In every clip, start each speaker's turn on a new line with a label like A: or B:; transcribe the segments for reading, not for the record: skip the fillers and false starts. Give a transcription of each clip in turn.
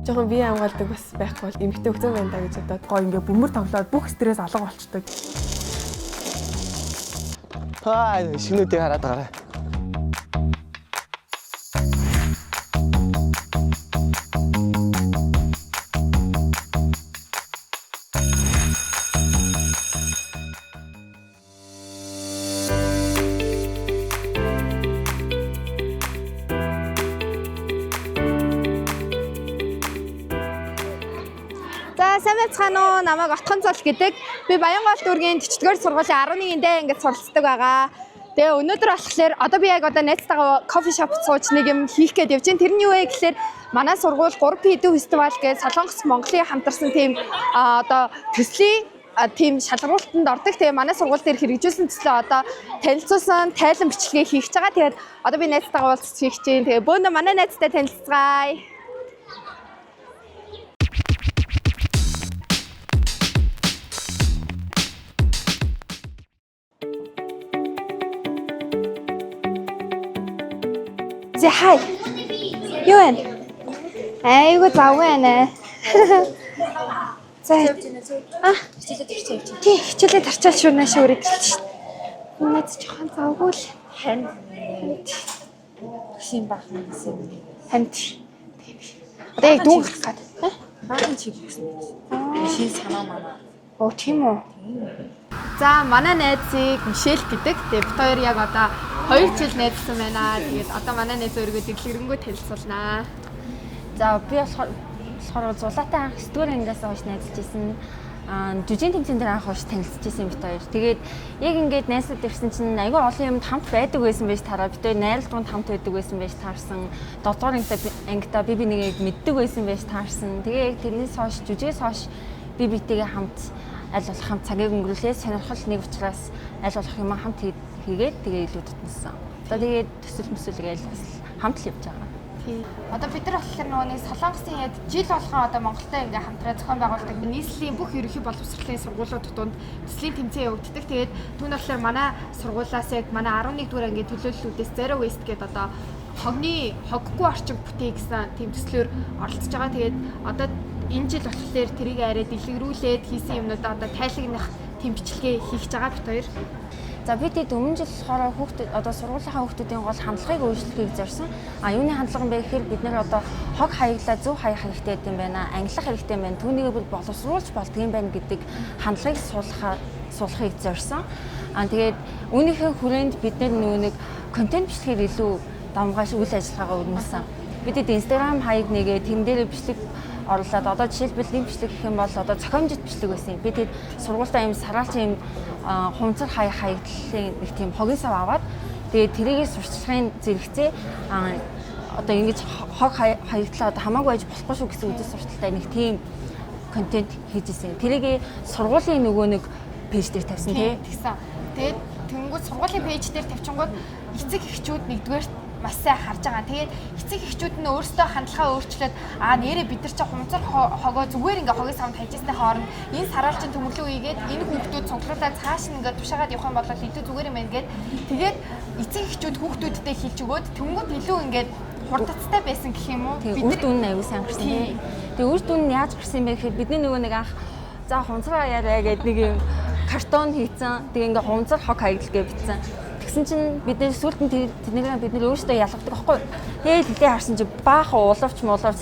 A: Жохон бие хамгаалдаг бас байхгүй бол эмэгтэй хөгзөө байна да гэж бодоод гоо ингээ бөмбөр тоглоод бүх стресс алга болчдөг.
B: Шинүүдийг хараад гараа.
C: Сайн байцгаана уу? Намайг Отхон цол гэдэг. Би Баянгол дүүргийн 4-р сургуулийн 11-нд ингээд суралцдаг байгаа. Тэгээ өнөөдөр болохоор одоо би яг найзтайгаа кофе шоп сууж нэг юм хийх гээд явж байна. Тэр нь юу вэ гэхээр манай сургууль 3P Идэв фестивал гэж Солонгос Монголын хамтарсан тийм төслийн тийм шалгуултанд ордог. Тэгээ манай сургууль дээр хэрэгжүүлсэн төслөө танилцуулсан тайлан бичлэгээ хийх гэж байгаа. Тэгээд одоо би найзтайгаа уулзч хийх гэж байна. Тэгээ бөөндөө манай найзтай танилцгаая. Hi. Юу вэ? Айгуу зав байна. За. Хичээлээ тарчаал шүүрнэ шүүрээд хэлчих. Наад жоохон завгүй л.
D: Ханд. Шин бахан гэсэн.
C: Ханд. Одоо яг дүүгэх гээд.
D: Бахан чиг гэсэн. Шин санаа маа.
C: Оо тийм үү. За манай найзыг Мишель гэдэг. Тэгээд бид хоёр яг 2 жил найзсан байна. Тэгээд одоо манай найз өөрийгөө дэлгэрэнгүй танилцуулнаа.
D: За би болохоор зулаатай анх 9-р ангиас хойш найзалж исэн. Жүжигний тэмцээн дээр анх хойш танилцж исэн бид хоёр. Тэгээд яг ингээд найзлаад ирсэн чинь айгүй олон юмд хамт байдаг байсан байж тараа. Бид хоёр найралганд хамт байдаг байсан байж таарсан. 7-р ангидаа би нэгийг мэддэг байсан байж таарсан. Тэгээд тэрнээс хойш жүжигээс хойш би битэйгээ хамт аль болох хамт цагийг өнгөрүүлээ. Сонирхол нэг учраас аль болох юм хамт хийгээд тэгээ илүү тутмсан. Одоо тэгээд төсөл мөсөлгээл хамт л явж байгаа.
C: Тийм. Одоо бид нар болохоор нөгөө нэг Солонгосын яг жил болгон Монголтой ингээ хамтраа зохион байгуулдаг нийслэлийн бүх ерөнхий боловсролын сургуулиуд дотор төслийн тэмцээн явагддаг. Тэгээд түүн болохоор манай сургуулиас яг манай 11 дугаар ангийн төлөөллүүдээс Zero Waste гэдэг хоггүй орчин бүтээх гэсэн тийм төслөөр оролцож байгаа. Тэгээд одоо энэ жил болохоор тэрийг арай дэлгэрүүлээд хийсэн юмнуудаа тайлагнах тийм бичлэгээ хийх гэж байгаа бид хоёр.
D: За бид өмнө жил болохоор хүүхдүүд сургуулийнхаа хүүхдүүдийн гол хандлагыг өөрчлөхийг зорьсон. Юуны хандлага юм бэ гэхээр бид нэр хог хаяглаа зөв хаях хэрэгтэй юм байна. Ангилах хэрэгтэй юм байна. Түүнийг боловсруулж болдго юм байна гэдэг хандлагыг суулгахыг зорьсон. Тэгээд үүнийхээ хүрээнд бид нэг контент бичлэгээр илүү давмгаш үйл ажиллагаагаа өрнөсөн. Бид Instagram хаяг нэгээ тэн дээр бичлэг орлоод одоо жишээлбэл нэг бичлэг гэх юм бол зохиомжит бичлэг байсан. Би тэгээд сургуультай юм сараалчин юм хумцар хаягдлын нэг тийм хогийн сав аваад тэгээд тэрийгээ сурчлагын зэрэгцээ ингэж хог хаягдлаа хамаагүй байж болохгүй шүү гэсэн үдэс сурталтай нэг тийм контент хийжсэн. Тэрийгээ сургуулийн нөгөө нэг пэйж дээр тавьсан
C: тэгсэн. Тэгээд тэнгууд сургуулийн пэйж дээр тавьчингууд эцэг эхчүүд нэгдүгээр маш сайн харж байгаа. Тэгээд эцэг эхчүүд нь өөрсдөө хандлагаа өөрчлөөд нэрээ бид нар ч хумцар хогоо зүгээр ингээ хогийн самд хайжсны хооронд энэ сараалчин төмөглөө ийгээд энэ хүүхдүүд цуглуулаад цааш нь ингээ тушаагаад явах юм бол илүү зүгээр юм байна гэд. Тэгээд эцэг эхчүүд хүүхдүүдтэй хэлж өгөөд тэнгууд илүү ингээ хурдцтай байсан гэх юм уу?
D: Бид үн аюу сайн гарсан тийм. Тэгээд үр дүн нь яаж гарсан юм бэ гэхээр бидний нөгөө нэг анх за хумцраа яриа гэд нэг юм картон хийцэн. Тэгээ ингээ хумцар хог хаягдл гэж бичсэн. Тэгсэн чинь бид нэр сүлд нь тэднийг бид нэр өөрсдөө ялгадаг байхгүй. Тэгээд хилээ харсан чинь баахан уловч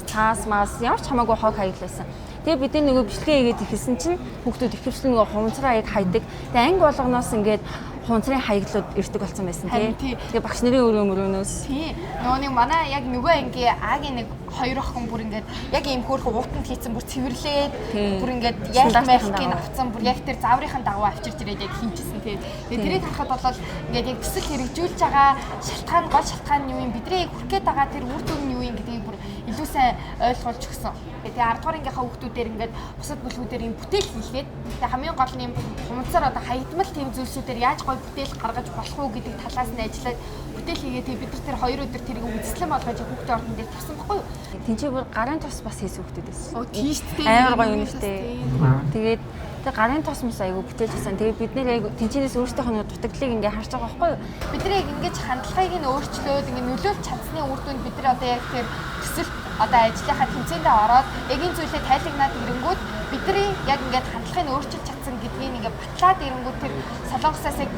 D: цаас маас ямар ч хамаагүй хог хаягласан. Тэгээд бидний нөгөө бичлэгээ хийгээд ихэлсэн чинь хүүхдүүд ихэвчлэн нөгөө хумцраа яг хайдаг. Тэгээд анги болгоноос ингээд хунцрын хаяглууд ирдэг болсон байсан тий. Тэгээ багш нарын өрөөнөөс.
C: Тий. Нөгөө нэг манай яг нөгөө анги Агийн нэг 2 охин бүр ингээд яг ийм хөөрхөн уутанд хийцэн бүр цэвэрлээд бүр ингээд яахмайхыг авцсан бүр яг тэр зааврынхаа дагуу авчирч ирээд яг хинчсэн тий. Тэгээ тэрийг харахад бол ингээд яг төсөл хэрэгжүүлж байгаа гол шалтгаан нь юу юм бидний хүрх гээд байгаа тэр үр дүн нь юу юм гэдгийг бүр илүү сайн ойлгуулж өгсөн. Тэгээ 10 дугаар ангийнхаа хүүхдүүдээр ингээд бусад бүлгүүдээр ийм бүтээл хийлгээд тэгээ хамгийн гол нь ийм хумцаар хаягдмал тийм зүйлсүүдээр яаж бүтээл гаргаж болох уу гэдэг талаас нь ажиллаад бүтээл хийгээд бид нар тэр 2 өдөр тэрийг үзэсгэлэн болгож хүүхдийн ордон дээр тавьсан баггүй юу?
D: Тинчээ бүр гарын тос бас хийсэн хүүхдүүд байсан.
C: Тийм шүү дээ.
D: Амар гоё юм шүү дээ. Тэгээд тэр гарын тос мус айгу бүтээж байсан. Тэгээд бид нэр айгу тэнцэнээс өөрсдийнх нь дутагдлыг ингээ харж байгаа байхгүй юу?
C: Бид нэр ингэж хандлагыг нь өөрчлөөд ингээ нөлөөлж чадсны үр дүнд бид нар одоо яг тэр төсөлт одоо ажлынхаа тэмцээндээ ороод яг энэ зүйлээ тайлагнаад ирэнгүүт бидний яг ингээд хандлагыг өөрчилж чадсан гэдгийг ингээд батлаад ирэнгүүт тэр Солонгосоос яг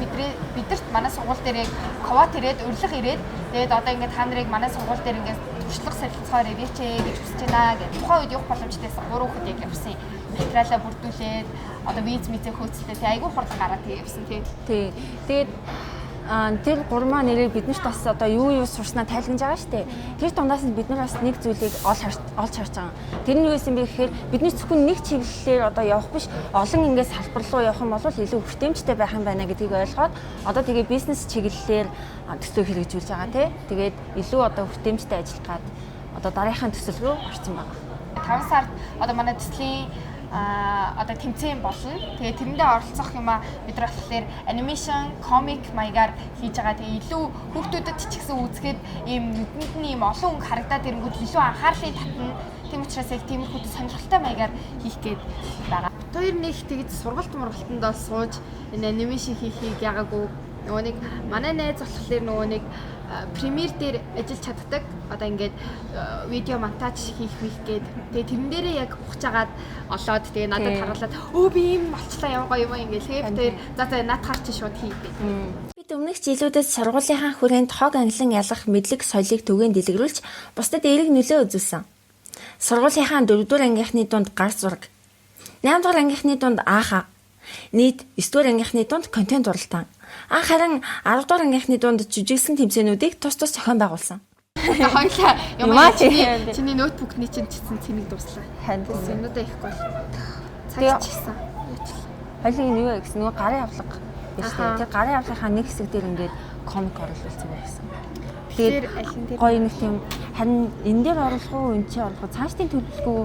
C: бидэрт манай сургууль дээр яг ковот ирээд урилга ирээд тэгээд одоо ингээд та нарыг манай сургууль дээр ингээд туршлага солилцохоор ирээч гэж хүсэж байна гэж тухайн үед явах боломжтойсэн 3 хүүхэд яг явсан материалаа бүрдүүлээд одоо виз мизээ хөөцөлтэй айгүй хурдан гараад явсан тий.
D: Тэгээд тэр 3 маа нэрээ биднэрт бас одоо юу сурснаа тайлгнаж байгаа шүү дээ. Тэр дундаас нь бид нар бас нэг зүйлийг олж харж байгаа. Тэр нь юу гэсэн бэ гэхээр бидний зөвхөн нэг чиглэлээр одоо явах биш, олон ингээд салбар руу явах юм бол илүү хүртээмжтэй байх юм байна гэдгийг ойлгоод одоо тэгээ бизнес чиглэлээр төсөө хэрэгжүүлж байгаа тий. Тэгээд илүү одоо хүртээмжтэй ажиллах гад одоо дараагийн төсөл рүү орсон байна.
C: 5 сард одоо манай төслийн одоо тэмцээн болно. Тэгээ тэрэндээ оролцох юмаа бид нар болохоор анимашн, комик маягаар хийж байгаа. Тэгээ илүү хүүхдүүдэд ч гэсэн үзэхэд ийм нүдэнд нь ийм олон өнгө харагдаад ирэнгүүт илүү анхаарлыг татна. Тийм учраас яг тиймэрхүү сонирхолтой маягаар хийх гээд байгаа. Хоёр нэг тэгж сургалтанд бол сууж энэ анимашн хийхийг ягаагүй. Нөгөө нэг манай найз болохоор нөгөө нэг премьер дээр ажиллаж чаддаг. Одоо ингээд видео монтаж хийх гээд тэгээ тэрэн дээрээ яг ухаж агаад олоод тэгээ надад харуулад өө би ийм болчлаа ямар гоё юм ингээд тэгээ за наадахаар чи шууд хийдэг.
D: Бид өмнөх жилүүдэд сургуулийнхаа хүрээнд хог англин ялгах мэдлэг соёлыг түгээн дэлгэрүүлж бусдад эерэг нөлөө үзүүлсэн. Сургуулийнхаа 4-р ангийнхны дунд гар зураг, 8-р ангийнхны дунд ааха, нийт 9-р ангийнхны дунд контент уралдаан. Харин 10-р ангийнхны дунд жижигсэн тэмцээнүүдийг тус зохион байгуулсан.
C: Хоёлаа юмаа чиний ноутбукны чинь чицэн цэнийг дуслаа.
D: Ханд
C: юмнуудаа ихгүй бол цаг чийсэн.
D: Хоёлын юу вэ гэсэн нөгөө гарын авлага биш үү? Тэр гарын авлагынхаа нэг хэсэг дээр ингээд комик оруулсан байсан. Тэгэхээр гоё нэг тийм харин энэ дээр оруулах уу, энэ чи оруулах уу, цаашдын төлөвлөгөө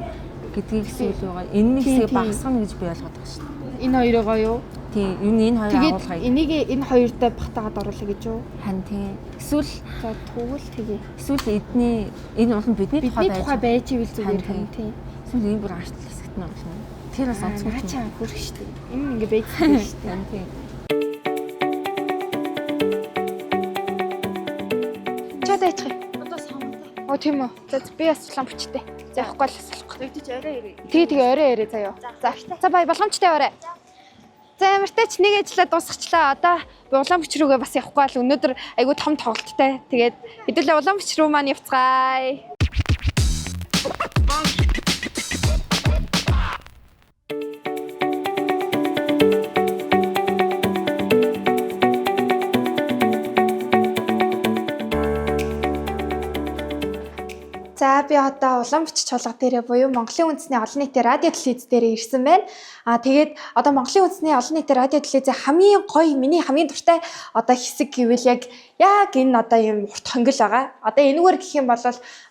D: гэдгийг зүйл байгаа. Энэ нэг хэсэг багасгах гэж би ойлгоод байгаа шүү дээ.
C: Энэ хоёроо гоё юу?
D: Тийм, юу энэ хоёр агуулгыг.
C: Энийг энэ хоёртой багтаагаад оруулах гэж юу?
D: Хан тийм. Эсвэл
C: за тэгвэл тэгээ.
D: Эсвэл энэ бол бидний тухай
C: байж ивэл зүгээр хан тийм.
D: Эсвэл энэ бүр ашлал хэсэгт нь оруулна. Тэр бас онцгой
C: чам хүрх шүү дээ. Энэ ингээ бэйжсэн шүү дээ.
D: Хан тийм.
C: Даачхи. Одоо сонгоо. Оо тийм үү. За би бас улаан бүчтэй. За явахгүй л асуулах.
D: Тэгж орой ирээ.
C: Тэгээ орой ирээ заяа. За бай боломжтой орой. За ямартай ч нэг ажиллаа дуусгачлаа. Одоо би улаан бүч рүүгээ бас явахгүй л өнөөдөр айгүй том тоглолттой. Тэгээд хэдүүлээ улаан бүч рүү маань явцгаая. За би одоо улаан бичиж чуулга дээрээ буюу Монголын үндэсний олон нийтийн радио телевиз дээрээ ирсэн байна. Тэгээд одоо Монголын үндэсний олон нийтийн радио телевизийн хамгийн гоё, миний хамгийн дуртай одоо хэсэг гэвэл яг энэ одоо юм урт хонгил байгаа. Одоо энэгээр гэх юм бол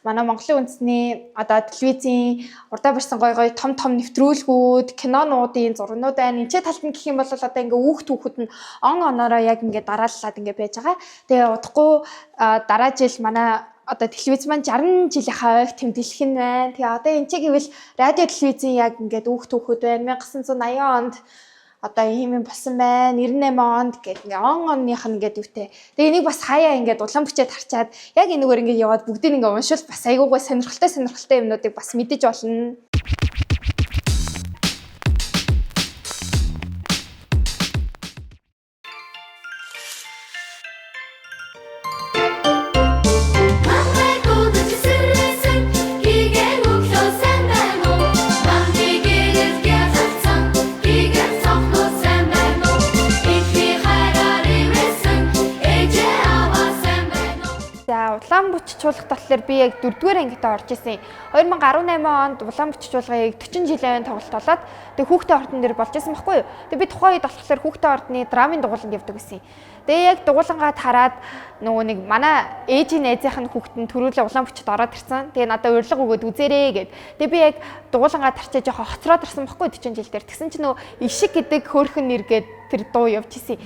C: манай Монголын үндэсний одоо телевизийн урдаа барьсан гоё том нэвтрүүлгүүд, кинонуудын зургнууд байна. Энд талд нь гэх юм бол одоо ингээ хүүхэд нь оноороо яг ингээ дарааллаад ингээ байж байгаа. Тэгээ удахгүй дараа жил манай одоо телевиз маань 60 жилийнхаа ойг тэмдэглэх нь байна. Тэгээ одоо энэ ч гэвэл радио телевизийн яг ингээд хүүхэд байна. 1980 онд одоо ийм юм болсон байна. 98 онд гэдэг ингээ оных нь ингээд үүтэй. Тэгээ энийг бас хаяа ингээд улаан бүчээд харчаад яг энэгээр ингээд яваад бүгдийг ингээ уншвал бас айгуугай сонирхолтой юмнуудыг бас мэдэж болно. Улаан бүч чуулгад болохоор би яг 4-р ангид орж исэн. 2018 онд улаан бүч чуулгыг 40 жилийн тоглолт болоод тэгээ хүүхдээ ордон дээр болж исэн байхгүй юу. Тэгээ би тухайн үед болохоор хүүхдээ ордны драмын дугууланд явдаг гэсэн. Тэгээ яг дугуулангаа тараад нөгөө нэг манай ээжийн найзынх нь хүүхэд нь төрүүлээ улаан бүчд ороод ирсэн. Тэгээ надад урилга өгөөд үзээрэй гэд. Тэгээ би яг дугуулангаа тарчаа жоохон хоцроод ирсэн байхгүй 40 жил дээр. Тэгсэн чинь нөгөө ишиг гэдэг хөөрхөн нэр гээд тэр дуу явж исэн.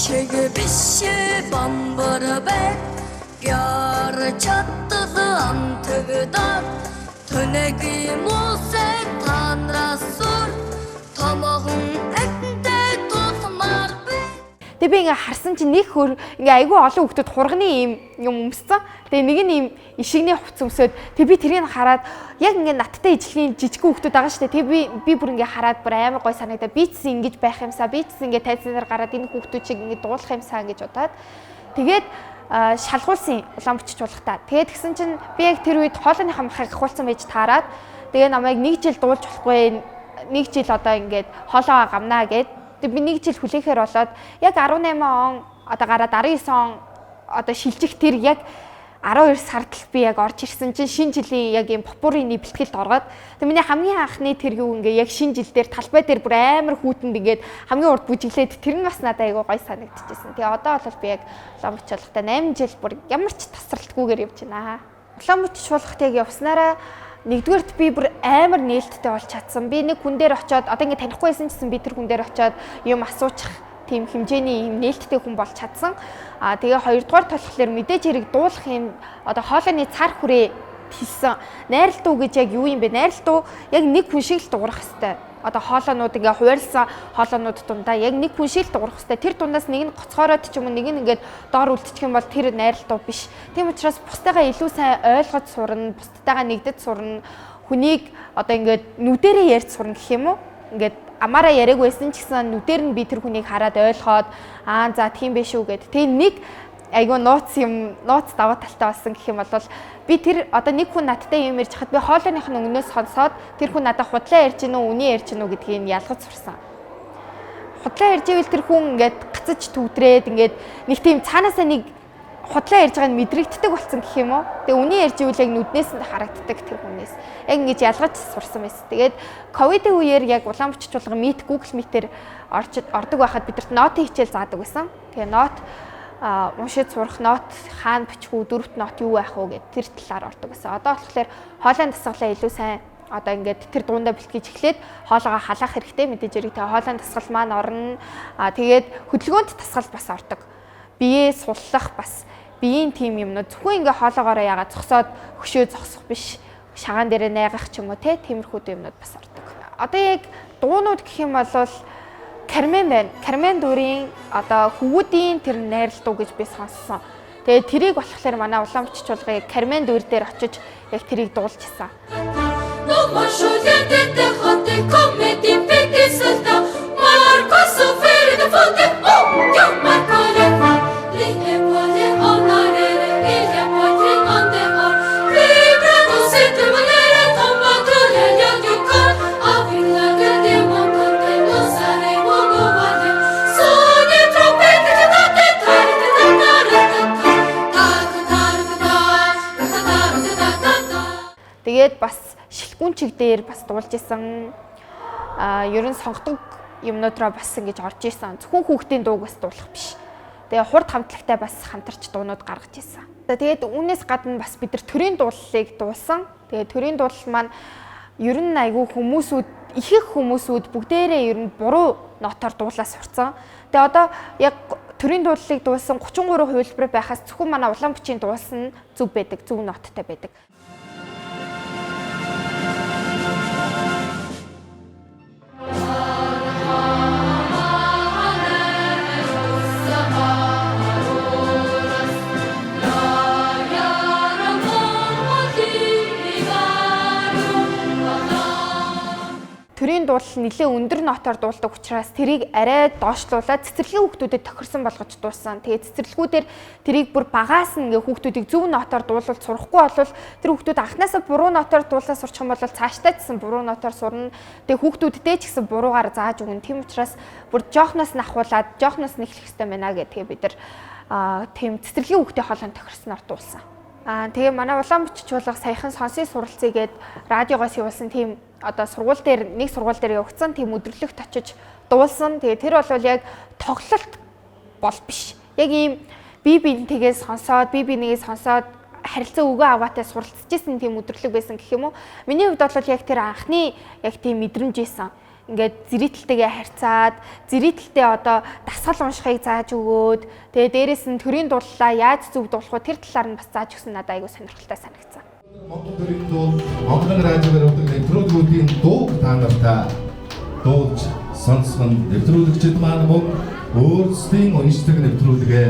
E: шиг биш бомбор бай гяр чаттал амтгдаа төнөгийн мусэ танраас сур томохон агтай тусмаар бай.
C: Тэгээ би ингээ харсан чинь нэг хөр ингээ айгүй олон хүүхдүүд хурганы юм өмссөн. Тэгээ нэг нь юм ишигний хувц өмсөд тэг би тэрийг хараад яг ингээ надтай ижлэхний жижиг хүүхдүүд байгаа шүү дээ. Тэг би бүр ингээ хараад бүр амар гой санагдаа. Би ч ингэж байх юмсаа, би ч ингээ тайзаар гараад энэ хүүхдүүд чиг ингээ дуулах юмсаа гэж бодоод тэгээд шалгуулсан улаан бичиж болгохтаа. Тэгээд тэгсэн чинь би яг тэр үед хоолойныхаа махыг ахуулсан байж таарад. Тэгээ намайг 1 жил дуулж болохгүй. 1 жил одоо ингээд хоолоо гамнаа гэд. Тэг би 1 жил хүлээхээр болоод яг 18 он одоо гараад 19 он одоо шилжих тэр яг 12 сард л би яг орж ирсэн чинь шинэ жилийн яг юм попурын бэлтгэлд ороод тэг миний хамгийн анхны тэр юу ингээ яг шинэ жил дээр талбай дээр бүр амар хүүтэнд ингээд хамгийн урд бүжиглээд тэр нь бас надад айгүй гой санагдчихсэн. Тэгээ одоо бол би яг улаан бүч болгохтой 8 жил бүр ямар ч тасралтгүйгээр явж байна. Улаан бүч болгохт яг явснараа нэгдүгээрт би бүр амар нээлттэй болж чадсан. Би нэг хүн дээр очиод одоо ингээ танихгүй байсан гэсэн би тэр хүн дээр очиод юм асуучих тийм хэмжээний юм нээлттэй хүн болж чадсан. Тэгээ хоёрдугаар болохоор мэдээж хэрэг дуулах юм одоо хоолойны цар хүрээ хэлсэн. Найралтуу гэж яг юу юм бэ? Найралтуу яг нэг хүн шиг л дуурах хэвээр. Одоо хоолойнууд ингээ хуваарлсан хоолойнууд дундаа яг нэг хүн шиг л дуурах хэвээр. Тэр дундаас нэг нь гоцгоороод ч юм уу нэг нь ингээд доор үлдчих юм бол тэр найралтуу биш. Тийм учраас бусдаагаа илүү сайн ойлгож сурна, бусдаагаа нэгдэж сурна. Хүнийг одоо ингээд нүдэрээ ярьж сурна гэх юм уу? Ингээд амаараа яриаг байсан ч гэсэн нүдээр нь би тэр хүнийг хараад ойлгоод за тийм биш үү гэд. Тэгээ нэг айгүй нууц даваа талтай болсон гэх юм бол би тэр одоо нэг хүн надтай юм ярьж хахад би хоолойных нь өнгнөөс сонсоод тэр хүн надад худлаа ярьж гинөө үний ярьж гинөө гэдгийг ялгаж сурсан. Худлаа ярьж ивэл тэр хүн ингээд гацаж төвдрээд ингээд нэг тийм цаанаасаа нэг худлаа ярьж байгааг нь мэдрэгддэг болсон гэх юм уу. Тэгээ үний ярьж ивэл яг нүднээс нь харагддаг тэр хүнээс. Яг ингэж ялгаж сурсан байсан. Тэгээд ковидын үеэр яг улаан бичиж болгоо Meet Google Meet-ээр ордог байхад бидэрт нотын хичээл заадаг байсан. Тэгээ нот уншиж сурах нот хаана бичих үү, дөрөвт нот юу байх вэ гэд тэр талаар ордог байсан. Одоо болохоор хоолойн дасгалаа илүү сайн одоо ингээд тэр дундаа бэлтгэж эхлээд хоолойгоо халаах хэрэгтэй мэдээж хэрэг. Тэгээ хоолойн дасгал маань орно. Тэгээд хөдөлгөөнт дасгал бас ордог. Биеэ суллах бас биеийн тим юмнууд зөвхөн ингээ хоолоогоороо яагаад зогсоод хөшөө зогсох биш шагаан дээрээ найгах ч юм уу тиймэрхүү юмнууд бас ордог. Одоо яг дуунууд гэх юм бол Кармен байна. Кармен дүрийн одоо хөвгүүдийн тэр найралтуу гэж би сонссон. Тэгээ тэрийг болохоор манай улаан бичиж болгоо яг Кармен дүр дээр очиж яг тэрийг дуулж исэн. Тэгээд бас шилгүүн чиг дээр бас дуулж исэн. Ер нь сонгодог юмнуудраа бас ингэж орж исэн. Зөвхөн хүүхдийн дууг бас дуулах биш. Тэгээ хурд хамтлагтай бас хамтарч дуунууд гаргаж исэн. Тэгээд үүнээс гадна бас бид нар төрийн дуулалыг дуулсан. Тэгээд төрийн дуулал маань ер нь айгүй хүмүүсүүд ихэнх хүмүүсүүд бүгдээрээ ер нь буруу нотоор дуулаа сурцсан. Тэгээ одоо яг төрийн дуулалыг дуулсан 33% хувилбар байхаас зөвхөн манай улаан бичийн дуулсан зөв байдаг, зөв ноттой байдаг. Төрийн дуулал нэлээ өндөр нотоор дуулдаг учраас тэрийг арай доошлуулаад цэцэрлэгийн хүүхдүүдэд тохирсон болгож дуулсан. Тэгээд цэцэрлэгүүдээр тэрийг бүр багаас нь ингээ хүүхдүүдийг зөв нотоор дуулуулж сурахгүй болвол тэр хүүхдүүд анхнаасаа буруу нотоор дуулаа сурчих юм бол цаашдаа ч гэсэн буруу нотоор сурна. Тэгээд хүүхдүүддээ ч гэсэн буруугаар зааж өгнө. Тийм учраас бүр жоохноос нь ахуулаад жоохноос нь эхлэх хэрэгтэй байна гэдгээ бид нар тийм цэцэрлэгийн хүүхдийн хоолойнд тохирсноор дуулсан. Тэгээ манай улаан бичиж болгох саяхан сонсын суралцъя гээд радиогоос явуулсан тийм одоо сургууль дээр нэг сургууль дээр явагдсан тийм өдөрлөгт очиж дуулсан. Тэгээ тэр бол яг тоглолт бол биш. Яг ийм бие биентэйгээ сонсоод бие бинийгээ сонсоод харилцаа өгөө аваатай суралцж исэн тийм өдөрлөг байсан гэх юм уу. Миний хувьд бол яг тэр анхны яг тийм мэдрэмж исэн. ингээд зэрэтэлтэйгээ харьцаад зэрэтэлтэй одоо дасгал уншихыг зааж өгөөд тэгээ дээрэс нь төрийн дууллаа яаж зөв дуулах вэ тэр талаар нь бас зааж өгсөн надад айгүй сонирхолтой санагдсан.
F: Монгол төрийн дуу Монгол радиогаар өгдөг нэвтрүүлгүүдийн дууг та нартай дуулж сонсгон нэвтрүүлэгчид маань мөн өөрсдийн уншдаг нэвтрүүлгээ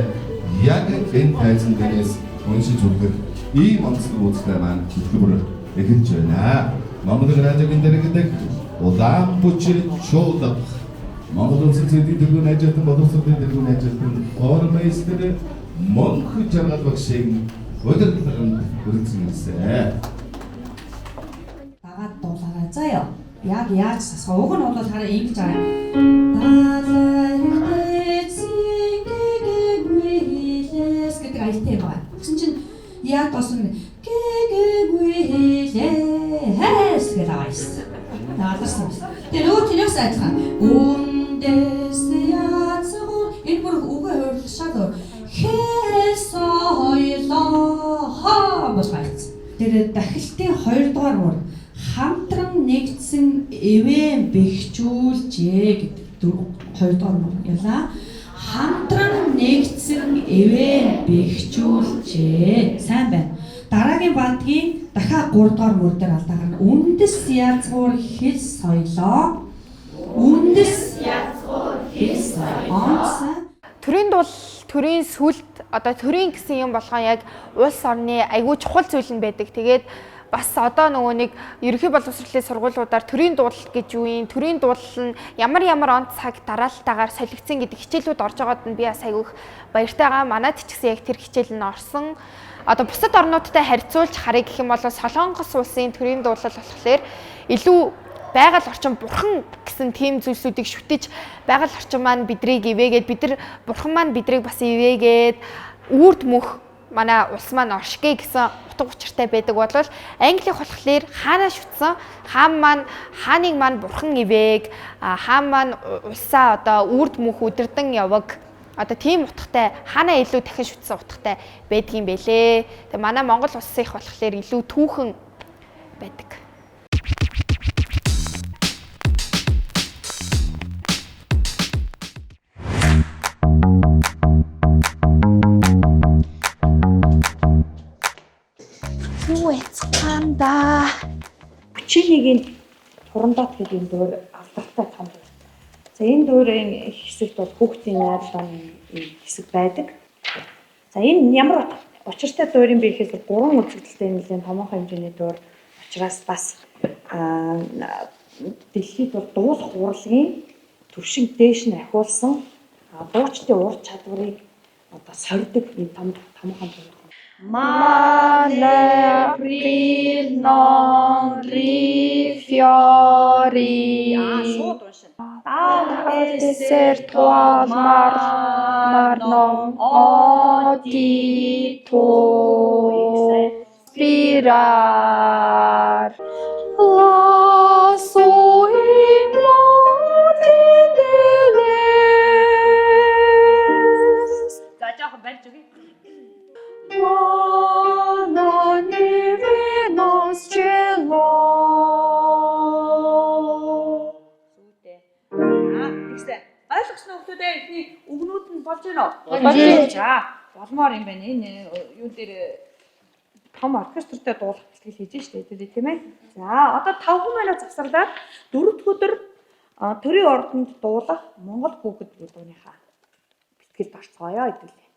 F: яг энэ тайзан дээрээс уншиж үзэх ийм онцлог үзлээ маань хөтөлбөр эхэлж байна. Монгол радиогийн дэргэдэг улаан бүчил шоудаг Монгол улсын цэврийн дэргүүн ажилтан боловсролын дэргүүн ажилтан формейстер Монх жаргал багшийн өдөртөнд хүргэсэн.
G: Дагаад дуулаарай заяа. Яг яаж сасгаа. Уг нь бол хараа ингэж байгаа. гэдэг айлтай байна. Тэгсэн чинь яг тосон гэгэгүйлээс гэдэг аялсан. Наадсан. Тэр нөгөө тэрээс айцгаа. Үндэс яцгоо энэ бүр үгүй хөршаад хэсойлоо бас байц. Тэр дахилтын 2 дугаар мөр хамтран нэгдсэн эвэн бэхжүүлжээ гэдэг 2 дугаар мөр ялаа. Хамтран нэгдсэн эвэн бэхжүүлжээ. Сайн байна. Дараагийн бадгийн дахиад 3 дугаар мөр дээр алдаа гарна. Үндэс язгуур хэл соёлоо. Үндэс язгуур хэл соёлоо.
C: Төрийн дул төрийн сүлд одоо төрийн гэсэн юм болгоо яг улс орны айгүй чухал зүйл нь байдаг. Тэгээд бас одоо нөгөө нэг ерөнхий боловсролын сургуулиудаар төрийн дуулал гэж юу юм, төрийн дуулал нь ямар он цаг дараалтаагаар солигдсон гэдэг хичээлүүд орж байгаад нь би бас айгүйх баяртай байгаа. Манайд ч гэсэн яг тэр хичээл нь орсон. Одоо бусад орнуудтай харьцуулж харъя гэх юм бол Солонгос улсын төрийн дуулал болохоор илүү байгаль орчин бурхан гэсэн тийм зүйлсүүдийг шүтэж байгаль орчин маань бидрийг ивээгээд бид нар бурхан маань бидрийг бас ивээгээд үрд мөх манай улс маань оршгэ гэсэн утга учиртай байдаг болвол англих болохоор хаанаа шүтсэн хааныг маань бурхан ивээг хаан маань улсаа одоо үрд мөх өдөрдөн яваг одоо тийм утгатай хаанаа илүү дахин шүтсэн утгатай байдгийн бэлээ. Тэгээ манай Монгол улсын их болохоор илүү түүхэн байдаг.
H: Юу яцгаанда 31-ийн Турандот гэдэг энэ дөөр алдартай том дөөр. За энэ дөөрийн хэсэгт бол хүүхдийн найрлалын хэсэг байдаг. За энэ ямар учиртай дөөр юм бэ гэхээр 3 үзэгдэлтэй нэлээд томоохон хэмжээний дөөр учраас бас дэлхийд бол дуулах урлагийн төвшинг дээш нь ахиулсан дуучдын ур чадварыг одоо сордог энэ томоохон дөөр.
C: Male april non rifiori deserto mar non odito spirar la soino deles. За жоохон барьж өгье. Buona neve non cielo.
H: Тэгсэн. Ойлгосноо хүмүүсээ эхний өгнүүд нь болж байна уу? Болж байна. За, болмоор юм байна. Энэ юу дээр том оркестртэй дуулах бэлтгэл хийж штэ тийм ээ. За, одоо 5 минут завсарлаад 4 дахь өдөр төрийн ордонд дуулах Монгол хүүхэд дууныхаа бэлтгэлд орцгоё хэвлээ.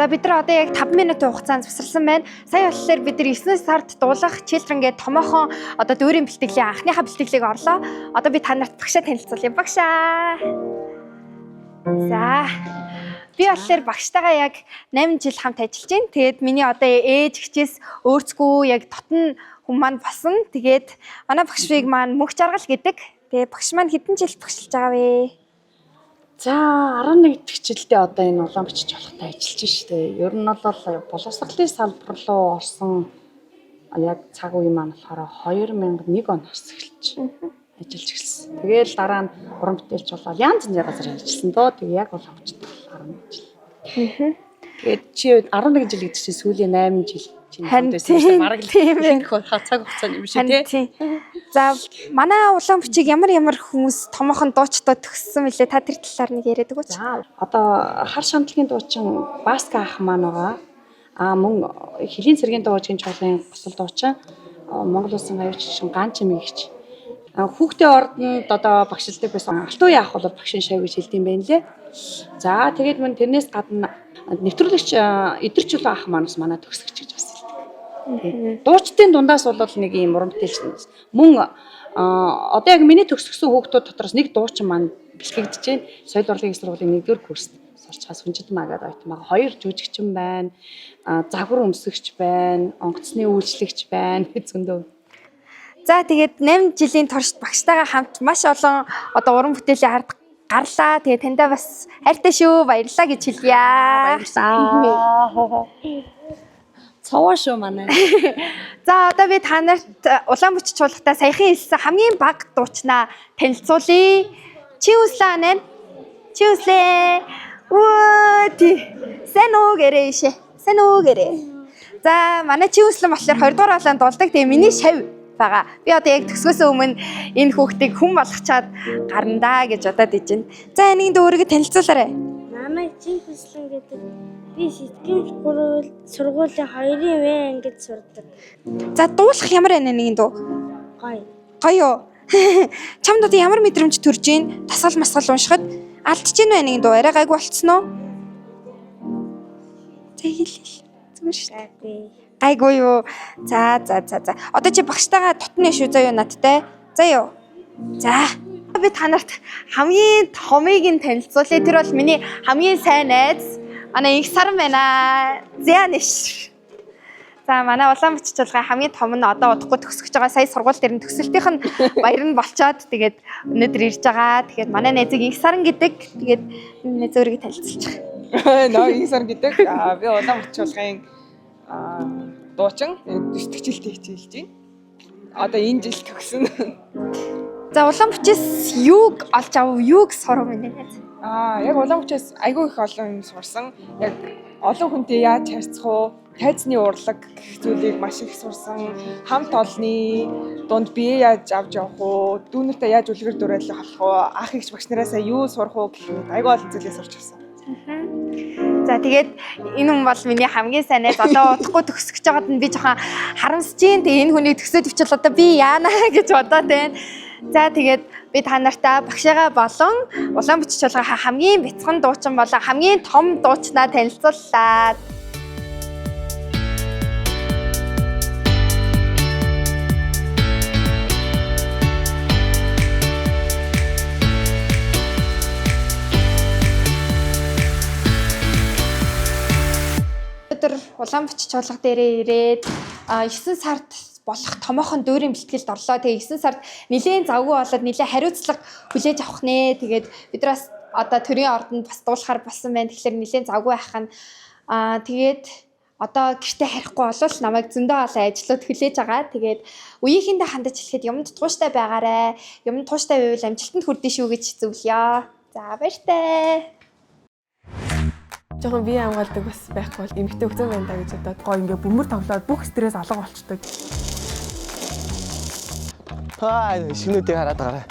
C: За бид нар одоо яг 5 минутын хугацаанд завсарласан байна. Сая болохоор бид нар 9 сард дуулах Children гээд томоохон одоо дөөрийн бэлтгэлийн анхныхаа бэлтгэлийг орлоо. Одоо би та нарт багшаа танилцуулъя. Багшаа. За. Би болохоор багштайгаа яг 8 жил хамт ажиллаж байна. Тэгээд миний одоо ээж хичээс өөрцгөө яг дотн хүн маань болсон. Тэгээд манай багшвыг маань мөх жаргал гэдэг. Тэгээд багш маань хэдэн жил багшилж байгаа вэ?
I: За 11 дэх жилдээ одоо энэ улаан бичиж болохтой ажиллаж штэ. Ер нь бол боловсролын салбар руу орсон яг цаг үе маань болохоор 2001 оноос эхэлж ажиллаж эхэлсэн. Тэгээл дараа нь уран бүтээлч болоод янз янзын газар ажилласан доо. Тэг яг улаан бичиж 11 жил. Тэгээд чи 11 жил гэдэг чинь сүүлийн 8 жил Харин бараг л цаг хугацааны юм шиг тий.
C: За манай улаан бичиг ямар хүмүүс томоохон дуучдаа төгссөн мөлий та тэр талаар нэг яриад өгөөч.
I: За одоо хар шантлагын дуучин Баска ах маань байгаа. Мөн Хэлийн цэргийн дуучин чуулгын бусал дуучин Монгол улсын аюулчин Ганч эмэгч. Хүүхдээ ордонд одоо багшилдаг байсан. Алтан үеийн ах бол багшин шав гэж хэлдэм байх лээ. За тэгээд мөн тэрнээс гадна нэвтрүүлэгч Идэрчүлөө ах маань бас манай төгсгч гэж бас хэлдэг. Дуучдын дундаас бол нэг юм уран бүтээлч мөн одоо яг миний төгсгсөн хүүхдүүд дотроос нэг дуучин маань бэлтгэгдэж байна. Соёл урлагийн сургуулийн 1-р курст сурч хас хүнжидмаа гэдэг ойтмаа 2 жүжигчин байна. Загвар өмсгч байна. Онгоцны үйлчлэгч байна. Зөндөө.
C: За тэгээд 8 жилийн туршид багштайгаа хамт маш олон одоо уран бүтээлийн ард гарлаа. Тэгээд таньдаа бас хайртай шүү. Баярлалаа гэж хэлье.
I: Баярлалаа. Цовоо шүү манай.
C: За одоо би та нарт улаан бүч чуулгатаа саяхан хэлсэн хамгийн бага дуучнаа танилцуулъя. Чи услаа нэ? Чи услээ. Үгүй. Сэн үү гэрээшээ. Сэн үү гэрээ. За манай чи услан болохоор 20 дугаар улаан дуулдаг. Тэгээ миний шав байгаа. Би одоо яг төгсгөөсөө өмнө энэ хүүхдийг хүн болгочаад гарандаа гэж бодоод ижин. За энэний өөрийгөө танилцуулаарай.
J: Намайг Чин Хүслэн гэдэг. Би сэтгэл сургуулийн 2-ын вэ ангид сурдаг.
C: За дуулах ямар байна энэний дуу?
J: Гоё.
C: Гоё. Чамд одоо ямар мэдрэмж төрж ийн? Тасгал масгал уншихад алдчих нь байна энэний дуу. Арай гайгүй болцсон уу? Тэгэл. Зүгээр шүү. Айгүй юу. За. Одоо чи багштайгаа тутны шүү заа юу надтай. За юу. За. Би та нарт хамгийн томыг нь танилцуулъя. Тэр бол миний хамгийн сайн найз. Манай их саран байна. Зяниш. За манай улаан бүч чуулгын хамгийн том нь одоо удахгүй төгсөж байгаа. Сая сургууль дээр нь төгсөлтийнх нь баяр нь болчоод тэгээд өнөөдөр ирж байгаа. Тэгээд манай найзыг их саран гэдэг. Тэгээд найз өөрийгөө танилцуулж байгаа.
K: Нөө их саран гэдэг. Би улаан бүч чуулгын дуучин дэвтгчилтэй хичээлж байна. Одоо энэ жил төгсөн.
C: За улаан бүчээс юуг олж авав, юуг сурав минь найз?
K: Яг улаан бүчээс айгүй их олон юм сурсан. Яг олон хүнтэй яаж харьцах уу, тайзны урлаг гэх зүйлийг маш их сурсан. Хамт олны дунд бие яаж авч явах уу, дүүнэртэй яаж үлгэр дуурайл болох уу, ах эгч багш нараасаа юу сурах уу гэх мэт айгүй олон зүйлийг сурч авсан.
C: За тэгээд энэ хүн бол миний хамгийн сайн найз. Одоо удахгүй төгсөж байгаад нь би жоохон харамсаж байна. Тэгээ энэ хүнийг төгсөөд өвчл одоо би яана гэж бодоод байна. За тэгээд би та нартай багшаагаа болон улаан бүч чуулгын хамгийн бяцхан дуучин болон хамгийн том дуучнаа танилцууллаа. Улаан бүч чуулга дээрээ ирээд 9 сард болох томоохон дөөрийн бэлтгэлд орлоо. Тэгээ 9 сард нэлээд завгүй болоод нэлээд хариуцлага хүлээж авах нэ. Тэгээд бидраас одоо төрийн ордонд бас дуулахаар болсон байна. Тэгэхээр нэлээд завгүй байх нь тэгээд одоо гэртээ харихгүй болвол намайг зөндөө олон ажлууд хүлээж байгаа. Тэгээд үеийнхэндээ хандаж хэлэхэд юмд тууштай байгаарэ. Юмд тууштай байвал амжилтанд хүрдэн шүү гэж зөвлөё. За баяртай.
A: Жохон бие хамгаалдаг бас байхгүй бол эмэгтэй хөгзөн байна да гэж бодоод гоо ингээ бөмбөр тоглоод бүх стресс алга болчдөг.
B: Шинүүдийг хараад байгаа.